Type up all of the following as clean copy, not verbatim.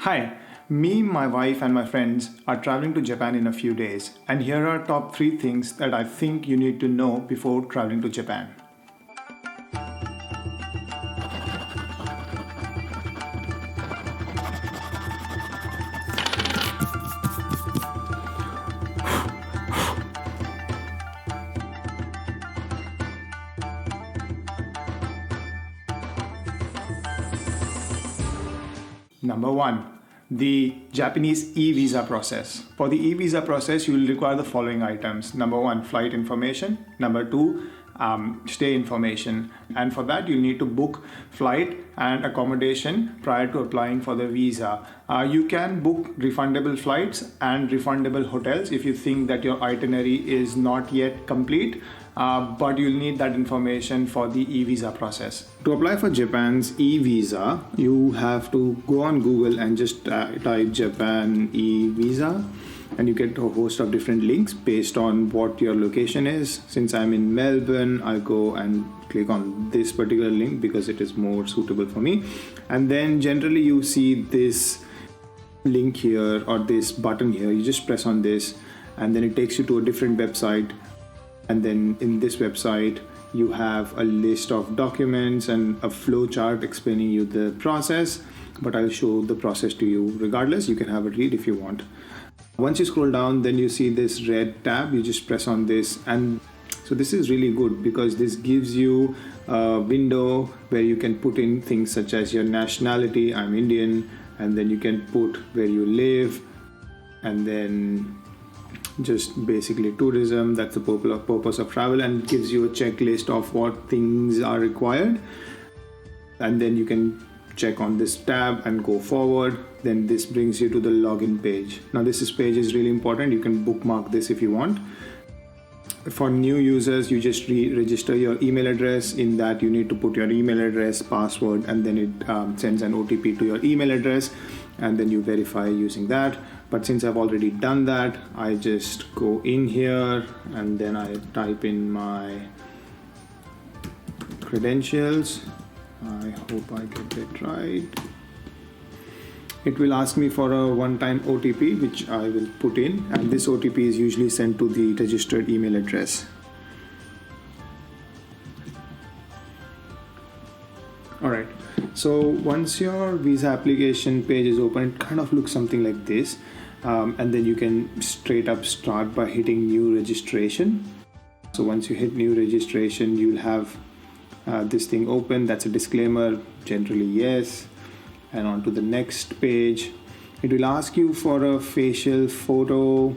Hi, me, my wife, and my friends are traveling to Japan in a few days, and here are top 3 things that I think you need to know before traveling to Japan. Number 1, the Japanese eVisa process. For the eVisa process, you will require the following items. Number 1, flight information. Number 2, stay information. And for that, you need to book flight and accommodation prior to applying for the visa. You can book refundable flights and refundable hotels if you think that your itinerary is not yet complete. But you'll need that information for the e-visa process. To apply for Japan's e-visa, you have to go on Google and just type Japan e-visa, and you get a host of different links based on what your location is. Since I'm in Melbourne, I go and click on this particular link because it is more suitable for me. And then generally you see this link here or this button here. You just press on this and then it takes you to a different website. And then in this website, you have a list of documents and a flow chart explaining you the process, but I'll show the process to you regardless. You can have a read if you want. Once you scroll down, then you see this red tab. You just press on this. And so this is really good because this gives you a window where you can put in things such as your nationality. I'm Indian. And then you can put where you live, and then just basically tourism. That's the purpose of travel, and it gives you a checklist of what things are required. And then you can check on this tab and go forward. Then this brings you to the login page. Now this page is really important. You can bookmark this if you want. For new users, you just register your email address. In that, you need to put your email address, password, and then it sends an OTP to your email address, and then you verify using that. But since I've already done that, I just go in here and then I type in my credentials. I hope I get it right. It will ask me for a one-time OTP, which I will put in, and this OTP is usually sent to the registered email address. Alright, so once your visa application page is open, it kind of looks something like this. And then you can straight up start by hitting new registration. So once you hit new registration, you'll have this thing open. That's a disclaimer, generally yes. And on to the next page. It will ask you for a facial photo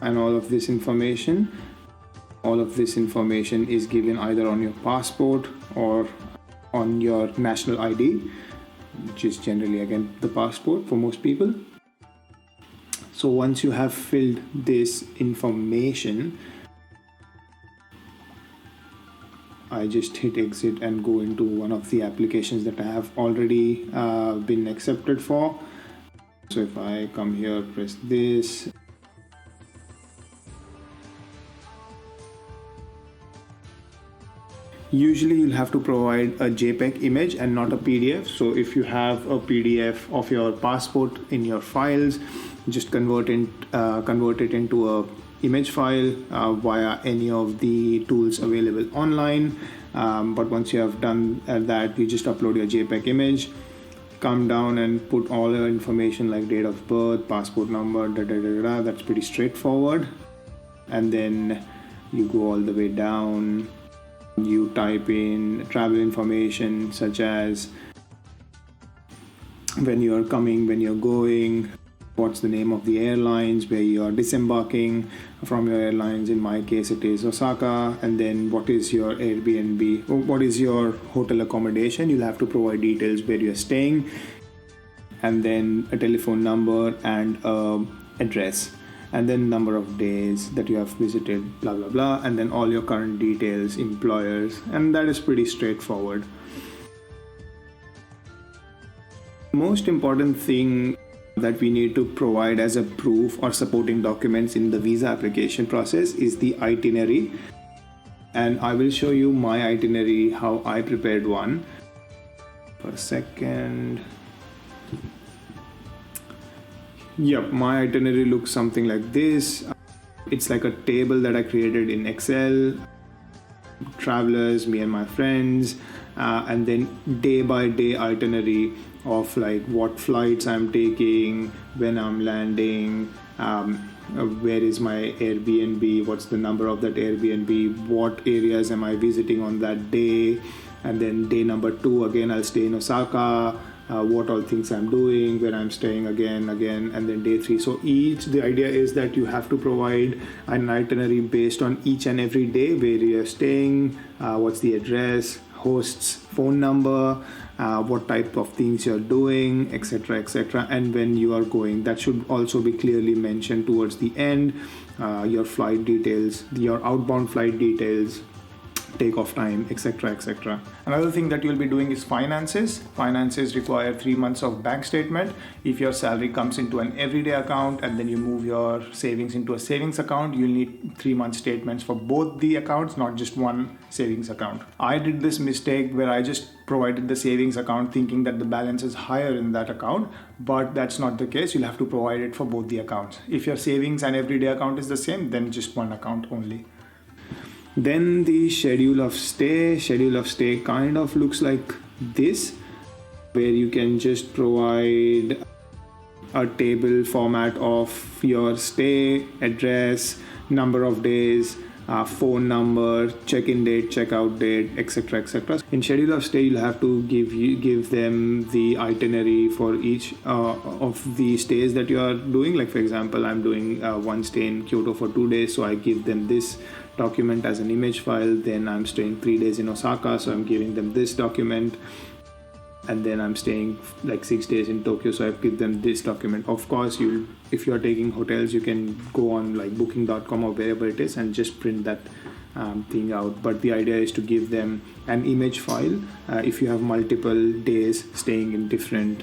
and all of this information. All of this information is given either on your passport or on your national ID, which is generally again the passport for most people. So once you have filled this information, I just hit exit and go into one of the applications that I have already been accepted for. So if I come here, press this. Usually you'll have to provide a JPEG image and not a PDF. So if you have a PDF of your passport in your files, just convert it into a image file via any of the tools available online. But once you have done that, you just upload your JPEG image, come down and put all your information like date of birth, passport number, That's pretty straightforward. And then you go all the way down. You type in travel information such as when you're coming, when you're going, what's the name of the airlines, where you are disembarking from your airlines. In my case, it is Osaka. And then what is your Airbnb, or what is your hotel accommodation? You'll have to provide details where you're staying, and then a telephone number and address, and then number of days that you have visited, blah blah blah, and then all your current details, employers, and that is pretty straightforward. Most important thing that we need to provide as a proof or supporting documents in the visa application process is the itinerary. And I will show you my itinerary, how I prepared one. For a second. Yep, my itinerary looks something like this. It's like a table that I created in Excel. Travelers, me and my friends, and then day by day itinerary of like what flights I'm taking, when I'm landing, where is my Airbnb, what's the number of that Airbnb, what areas am I visiting on that day, and then day number 2 again I'll stay in Osaka. What all things I'm doing, where I'm staying again, and then day 3. So the idea is that you have to provide an itinerary based on each and every day, where you're staying, what's the address, host's phone number, what type of things you're doing, etc., etc., and when you are going. That should also be clearly mentioned towards the end. Your flight details, your outbound flight details, takeoff time, etc., etc. Another thing that you'll be doing is finances. Finances require 3 months of bank statement. If your salary comes into an everyday account and then you move your savings into a savings account, you'll need 3 month statements for both the accounts, not just one savings account. I did this mistake where I just provided the savings account thinking that the balance is higher in that account, but that's not the case. You'll have to provide it for both the accounts. If your savings and everyday account is the same, then just one account only. Then the schedule of stay. Schedule of stay kind of looks like this, where you can just provide a table format of your stay, address, number of days, phone number, check-in date, check-out date, etc., etc. In schedule of stay, you'll have to give them the itinerary for each of the stays that you are doing. Like for example, I'm doing one stay in Kyoto for 2 days, so I give them this document as an image file. Then I'm staying 3 days in Osaka, so I'm giving them this document. And then I'm staying like 6 days in Tokyo, so I give them this document. Of course, if you're taking hotels, you can go on like booking.com or wherever it is and just print that thing out. But the idea is to give them an image file if you have multiple days staying in different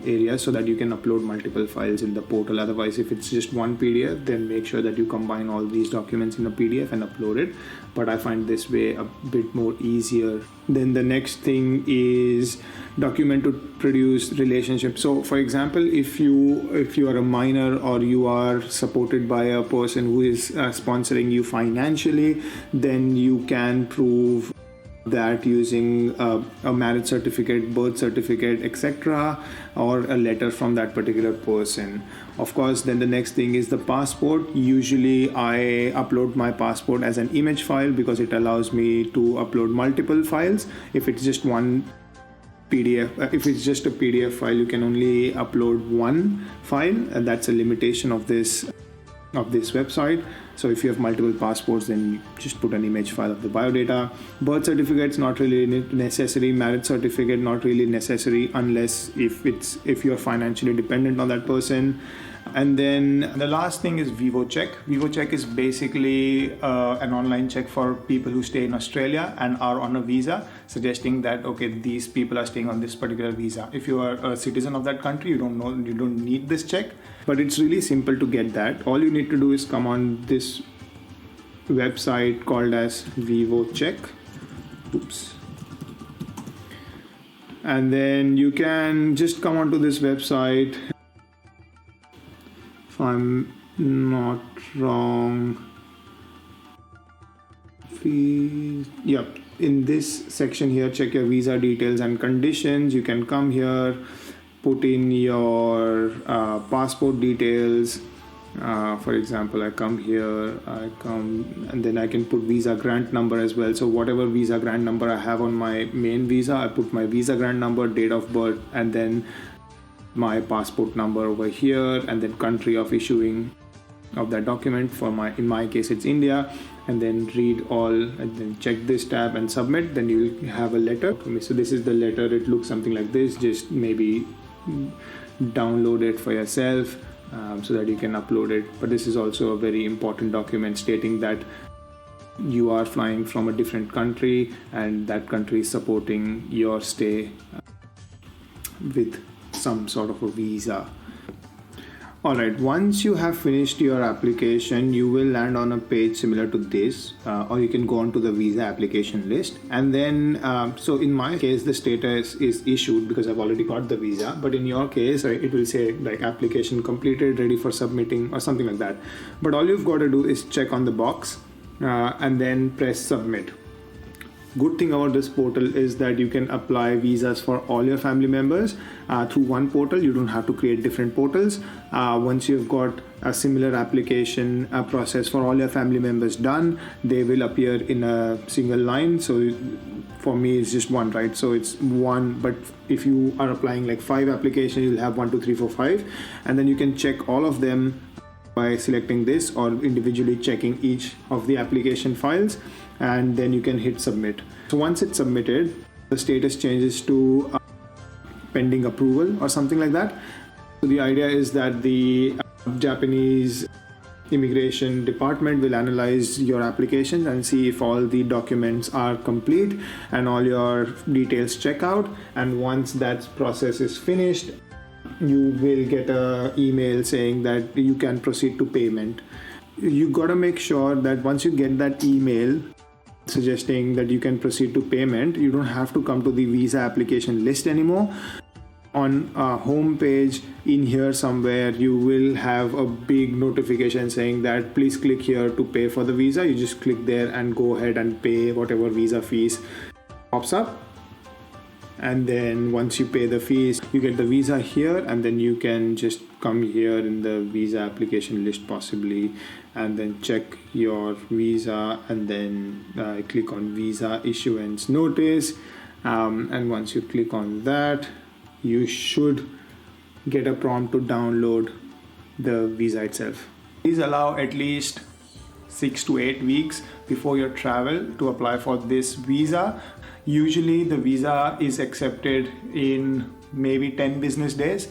areas, so that you can upload multiple files in the portal. Otherwise, if it's just one PDF, then make sure that you combine all these documents in a PDF and upload it. But I find this way a bit more easier. Then the next thing is document to produce relationship. So for example, if you are a minor or you are supported by a person who is sponsoring you financially, then you can prove that using a marriage certificate, birth certificate, etc., or a letter from that particular person. Of course, then the next thing is the passport. Usually I upload my passport as an image file because it allows me to upload multiple files. If it's just one PDF, if it's just a PDF file, you can only upload one file, and that's a limitation of this website. So if you have multiple passports, then you just put an image file of the biodata. Birth certificate's not really necessary. Marriage certificate not really necessary unless if you're financially dependent on that person. And then the last thing is VivoCheck. VivoCheck is basically an online check for people who stay in Australia and are on a visa, suggesting that okay, these people are staying on this particular visa. If you are a citizen of that country, you don't need this check. But it's really simple to get that. All you need to do is come on this website called as VivoCheck. Oops. And then you can just come onto this website. If I'm not wrong, yep, in this section here, check your visa details and conditions. You can come here, put in your passport details. For example, I come here, and then I can put visa grant number as well. So whatever visa grant number I have on my main visa, I put my visa grant number, date of birth, and then my passport number over here, and then country of issuing of that document. In my case, it's India. And then read all, and then check this tab and submit. Then you'll have a letter. So this is the letter. It looks something like this. Just maybe download it for yourself so that you can upload it. But this is also a very important document stating that you are flying from a different country and that country is supporting your stay with some sort of a visa. Alright, once you have finished your application, you will land on a page similar to this, or you can go on to the visa application list. And then, so in my case, the status is issued because I've already got the visa. But in your case, it will say like application completed, ready for submitting, or something like that. But all you've got to do is check on the box and then press submit. Good thing about this portal is that you can apply visas for all your family members through one portal. You don't have to create different portals. Once you've got a similar application process for all your family members done, they will appear in a single line. So for me, it's just one, right? So it's one, but if you are applying like 5 applications, you'll have 1, 2, 3, 4, 5, and then you can check all of them by selecting this or individually checking each of the application files, and then you can hit submit. So once it's submitted, the status changes to pending approval or something like that. So the idea is that the Japanese immigration department will analyze your application and see if all the documents are complete and all your details check out. And once that process is finished, you will get an email saying that you can proceed to payment. You got to make sure that once you get that email suggesting that you can proceed to payment, you don't have to come to the visa application list anymore. On a home page in here somewhere, you will have a big notification saying that please click here to pay for the visa. You just click there and go ahead and pay whatever visa fees pops up. And then once you pay the fees, you get the visa here, and then you can just come here in the visa application list possibly, and then check your visa, and then click on visa issuance notice. And once you click on that, you should get a prompt to download the visa itself. Please allow at least 6 to 8 weeks before your travel to apply for this visa. Usually the visa is accepted in maybe 10 business days.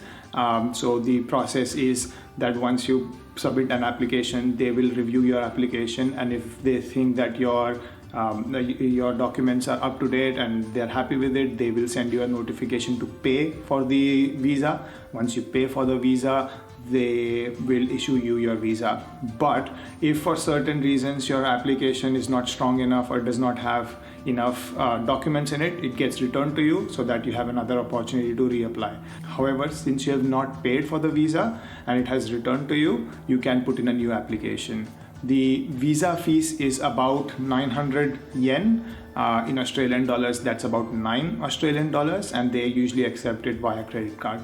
So the process is that once you submit an application, they will review your application, and if they think that your documents are up to date and they're happy with it, they will send you a notification to pay for the visa. Once you pay for the visa, they will issue you your visa. But if for certain reasons your application is not strong enough or does not have enough documents in it, it gets returned to you so that you have another opportunity to reapply. However, since you have not paid for the visa and it has returned to you, you can put in a new application. The visa fees is about 900 yen. In Australian dollars, that's about 9 Australian dollars, and they usually accept it via credit card.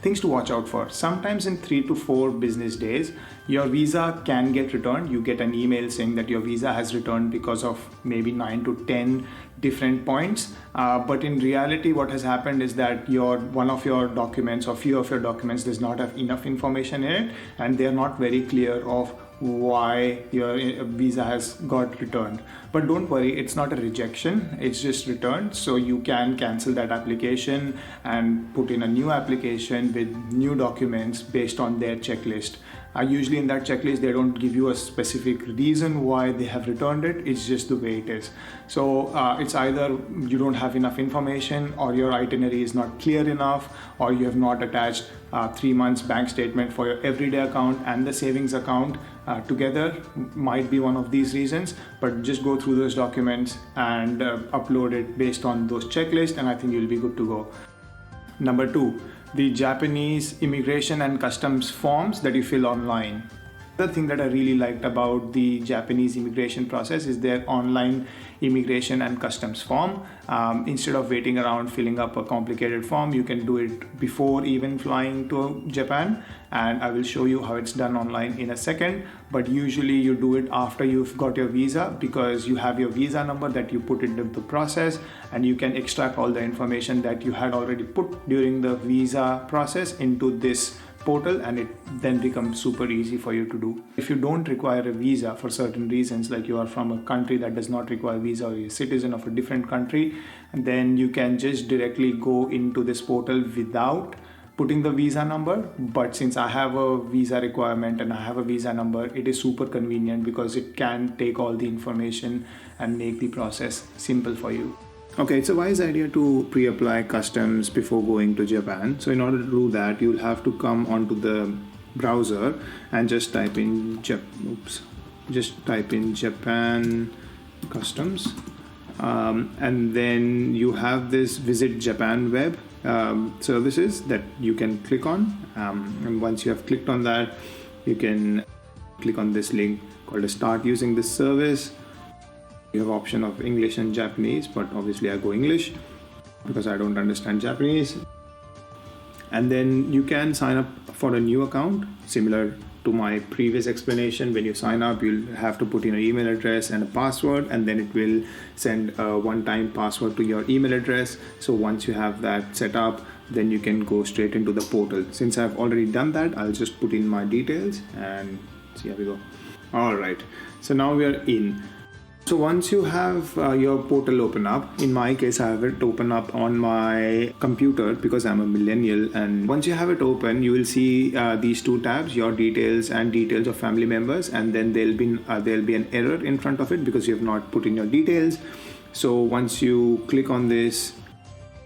Things to watch out for. Sometimes in 3 to 4 business days, your visa can get returned. You get an email saying that your visa has returned because of maybe 9 to 10 different points. But in reality, what has happened is that one of your documents or few of your documents does not have enough information in it, and they are not very clear of why your visa has got returned. But don't worry, it's not a rejection, it's just returned. So you can cancel that application and put in a new application with new documents based on their checklist. Usually in that checklist, they don't give you a specific reason why they have returned it. It's just the way it is. So it's either you don't have enough information, or your itinerary is not clear enough, or you have not attached 3 months bank statement for your everyday account and the savings account together. Might be one of these reasons, but just go through those documents and upload it based on those checklists, and I think you'll be good to go. Number 2, the Japanese immigration and customs forms that you fill online. The thing that I really liked about the Japanese immigration process is their online immigration and customs form. Instead of waiting around filling up a complicated form, you can do it before even flying to Japan, and I will show you how it's done online in a second. But usually you do it after you've got your visa, because you have your visa number that you put into the process, and you can extract all the information that you had already put during the visa process into this portal, and it then becomes super easy for you to do. If you don't require a visa for certain reasons, like you are from a country that does not require visa, or you're a citizen of a different country, then you can just directly go into this portal without putting the visa number. But since I have a visa requirement and I have a visa number, it is super convenient because it can take all the information and make the process simple for you. Okay, it's a wise idea to pre-apply customs before going to Japan. So in order to do that, you'll have to come onto the browser and just type in Japan customs, and then you have this visit Japan web services that you can click on, and once you have clicked on that, you can click on this link called start using this service. You have option of English and Japanese, but obviously I go English because I don't understand Japanese. And then you can sign up for a new account. Similar to my previous explanation, when you sign up, you'll have to put in an email address and a password, and then it will send a one-time password to your email address. So once you have that set up, then you can go straight into the portal. Since I've already done that, I'll just put in my details and see how we go. All right, so now we are in. So once you have your portal open up, in my case I have it open up on my computer because I'm a millennial, and once you have it open, you will see these two tabs, your details and details of family members, and then there'll be an error in front of it because you have not put in your details. So once you click on this,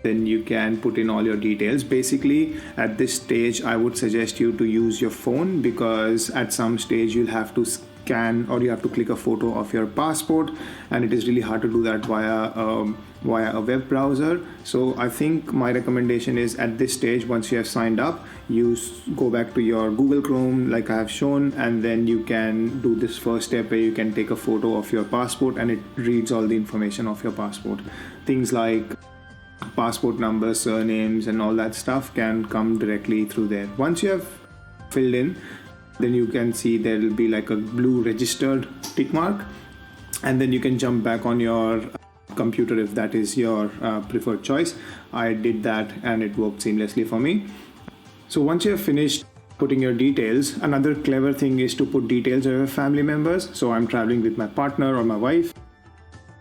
then you can put in all your details. Basically, at this stage, I would suggest you to use your phone, because at some stage you'll have to scan or you have to click a photo of your passport, and it is really hard to do that via a web browser. So I think my recommendation is, at this stage, once you have signed up, you go back to your Google Chrome like I have shown, and then you can do this first step where you can take a photo of your passport and it reads all the information of your passport. Things like passport numbers, surnames, and all that stuff can come directly through there. Once you have filled in, then you can see there will be like a blue registered tick mark, and then you can jump back on your computer if that is your preferred choice. I did that and it worked seamlessly for me. So once you have finished putting your details, another clever thing is to put details of your family members. So I'm traveling with my partner or my wife.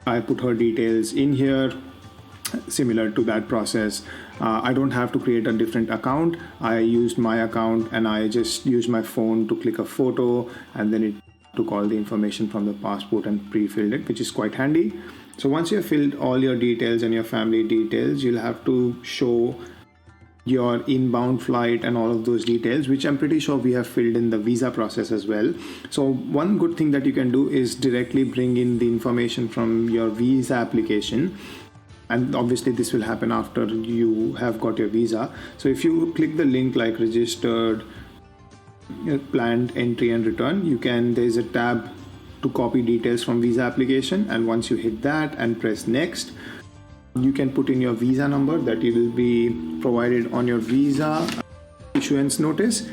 I put her details in here. Similar to that process, I don't have to create a different account. I used my account and I just used my phone to click a photo, and then it took all the information from the passport and pre-filled it, which is quite handy. So once you have filled all your details and your family details, you'll have to show your inbound flight and all of those details, which I'm pretty sure we have filled in the visa process as well. So one good thing that you can do is directly bring in the information from your visa application. And obviously this will happen after you have got your visa. So if you click the link like registered, planned entry and return, there's a tab to copy details from visa application. And once you hit that and press next, you can put in your visa number that you will be provided on your visa issuance notice.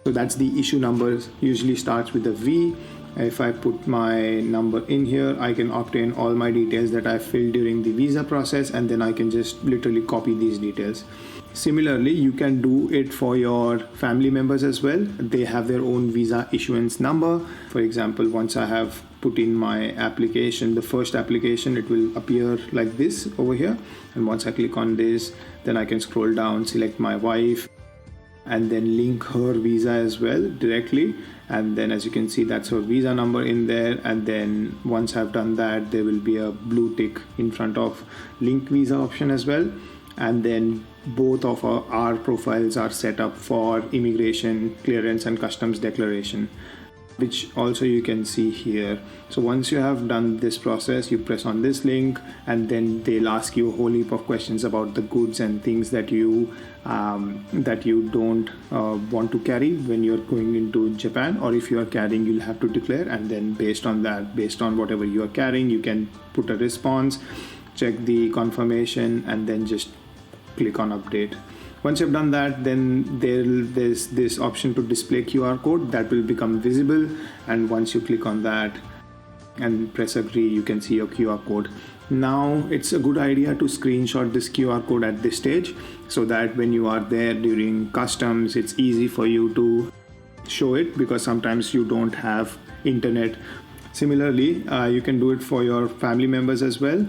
So that's the issue number, usually starts with a V. If I put my number in here, I can obtain all my details that I filled during the visa process, and then I can just literally copy these details. Similarly, you can do it for your family members as well. They have their own visa issuance number. For example, once I have put in my application, the first application, it will appear like this over here. And once I click on this, then I can scroll down, select my wife, and then link her visa as well directly. And then as you can see, that's her visa number in there. And then once I've done that, there will be a blue tick in front of link visa option as well. And then both of our profiles are set up for immigration clearance and customs declaration, which also you can see here. So once you have done this process, you press on this link, and then they'll ask you a whole heap of questions about the goods and things that you don't want to carry when you're going into Japan, or if you are carrying, you'll have to declare. And then based on whatever you are carrying, you can put a response, check the confirmation, and then just click on update. Once you've done that, then there's this option to display QR code that will become visible. And once you click on that and press agree, you can see your QR code. Now it's a good idea to screenshot this QR code at this stage, so that when you are there during customs, it's easy for you to show it, because sometimes you don't have internet. Similarly, you can do it for your family members as well.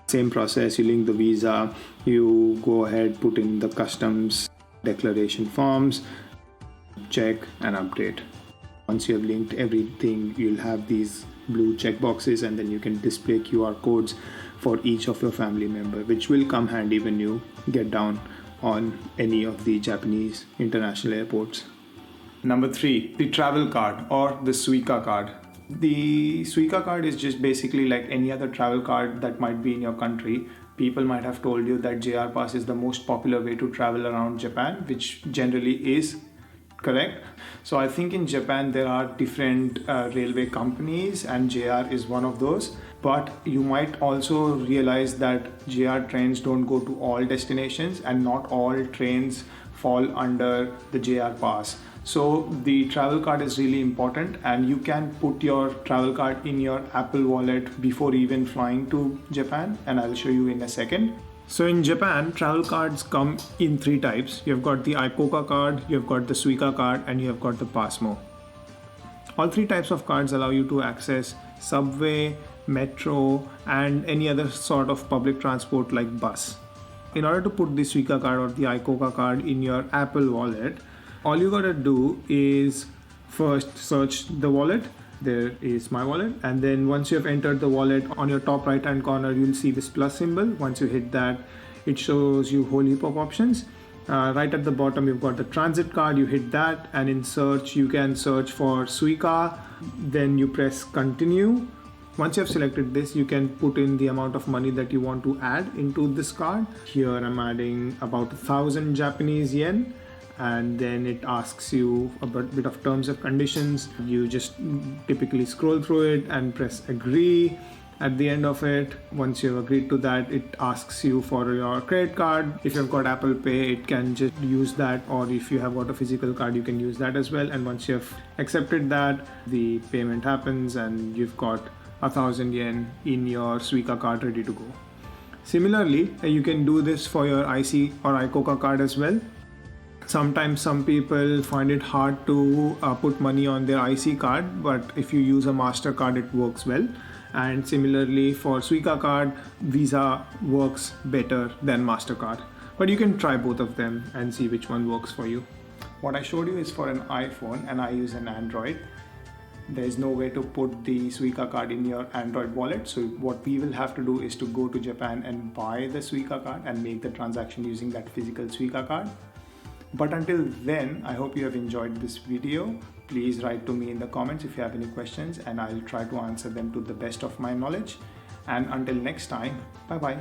Same process, you link the visa, you go ahead, put in the customs declaration forms, check and update. Once you have linked everything, you'll have these blue check boxes, and then you can display QR codes for each of your family member, which will come handy when you get down on any of the Japanese international airports. Number 3, the travel card or the Suica card. The Suica card is just basically like any other travel card that might be in your country. People might have told you that JR Pass is the most popular way to travel around Japan, which generally is correct. So I think in Japan there are different railway companies and JR is one of those. But you might also realize that JR trains don't go to all destinations and not all trains fall under the JR Pass. So the travel card is really important, and you can put your travel card in your Apple Wallet before even flying to Japan, and I'll show you in a second. So in Japan, travel cards come in 3 types. You've got the iCoca card, you've got the Suica card, and you've got the PASMO. All 3 types of cards allow you to access subway, metro, and any other sort of public transport like bus. In order to put the Suica card or the iCoca card in your Apple Wallet, all you gotta do is first search the wallet. There is my wallet, and then once you have entered the wallet, on your top right hand corner you'll see this plus symbol. Once you hit that, it shows you whole heap of options. Right at the bottom you've got the transit card. You hit that, and in search you can search for Suica. Then you press continue. Once you have selected this, you can put in the amount of money that you want to add into this card. Here I'm adding about 1,000 Japanese yen. And then it asks you a bit of terms and conditions. You just typically scroll through it and press agree. At the end of it, once you've agreed to that, it asks you for your credit card. If you've got Apple Pay, it can just use that, or if you have got a physical card, you can use that as well. And once you have accepted that, the payment happens and you've got 1,000 yen in your Suica card ready to go. Similarly, you can do this for your IC or iCoca card as well. Sometimes some people find it hard to put money on their IC card, but if you use a MasterCard, it works well. And similarly for Suica card, Visa works better than MasterCard. But you can try both of them and see which one works for you. What I showed you is for an iPhone, and I use an Android. There is no way to put the Suica card in your Android wallet. So what we will have to do is to go to Japan and buy the Suica card and make the transaction using that physical Suica card. But until then, I hope you have enjoyed this video. Please write to me in the comments if you have any questions, and I'll try to answer them to the best of my knowledge. And until next time, bye bye.